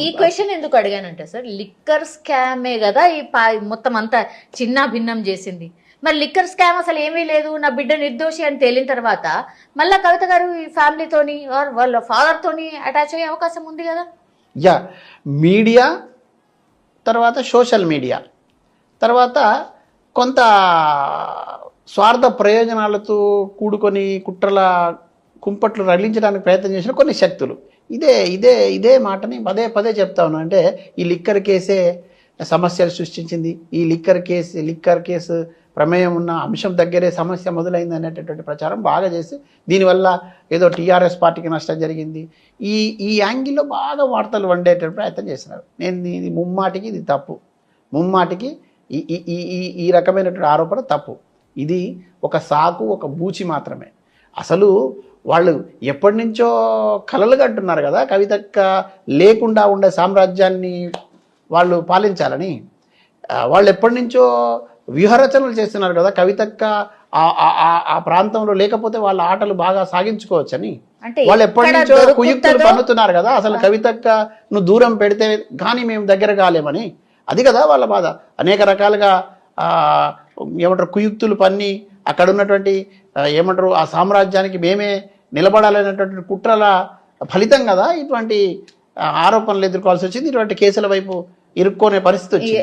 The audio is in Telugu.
ఈ క్వశ్చన్ ఎందుకు అడిగానంటే సార్, లిక్కర్ స్కామే కదా ఈ మొత్తం అంతా చిన్న భిన్నం చేసింది. మరి లిక్కర్ స్కామ్ అసలు ఏమీ లేదు, నా బిడ్డ నిర్దోషి అని తేలిన తర్వాత మళ్ళా కవిత గారు ఈ ఫ్యామిలీతోని వాళ్ళ ఫాదర్ తోని అటాచ్ అయ్యే అవకాశం ఉంది కదా. యా, మీడియా తర్వాత సోషల్ మీడియా తర్వాత కొంత స్వార్థ ప్రయోజనాలతో కూడుకొని కుట్రల కుంపట్లు రగిలించడానికి ప్రయత్నం చేసిన కొన్ని శక్తులు ఇదే ఇదే ఇదే మాటని పదే పదే చెప్తా ఉన్నా. అంటే ఈ లిక్కర్ కేసే సమస్యలు సృష్టించింది, ఈ లిక్కర్ కేసు ప్రమేయం ఉన్న అంశం దగ్గరే సమస్య మొదలైంది అనేటటువంటి ప్రచారం బాగా చేసి దీనివల్ల ఏదో టీఆర్ఎస్ పార్టీకి నష్టం జరిగింది, ఈ యాంగిల్లో బాగా వార్తలు వండేటటువంటి ప్రయత్నం చేస్తున్నారు. నేను ఇది ముమ్మాటికి ఇది తప్పు, ముమ్మాటికి ఈ రకమైనటువంటి ఆరోపణ తప్పు. ఇది ఒక సాకు, ఒక బూచి మాత్రమే. అసలు వాళ్ళు ఎప్పటి నుంచో కలలు కంటున్నారు కదా కవితక్క లేకుండా ఉండే సామ్రాజ్యాన్ని వాళ్ళు పాలించాలని. వాళ్ళు ఎప్పటి నుంచో వ్యూహరచనలు చేస్తున్నారు కదా కవితక్క ఆ ప్రాంతంలో లేకపోతే వాళ్ళ ఆటలు బాగా సాగించుకోవచ్చని. వాళ్ళు ఎప్పటి నుంచో కుయుక్తులు పన్నుతున్నారు కదా అసలు కవితక్క నువ్వు దూరం పెడితే కానీ మేము దగ్గర కాలేమని. అది కదా వాళ్ళ బాధ. అనేక రకాలుగా ఏమంటారు కుయుక్తులు పన్ని అక్కడ ఉన్నటువంటి ఏమంటారు ఆ సామ్రాజ్యానికి మేమే నిలబడాలనేటువంటి కుట్రల ఫలితం కదా ఇటువంటి ఆరోపణలు ఎదుర్కోవాల్సి వచ్చింది, ఇటువంటి కేసుల వైపు ఇరుక్కునే పరిస్థితి వచ్చింది.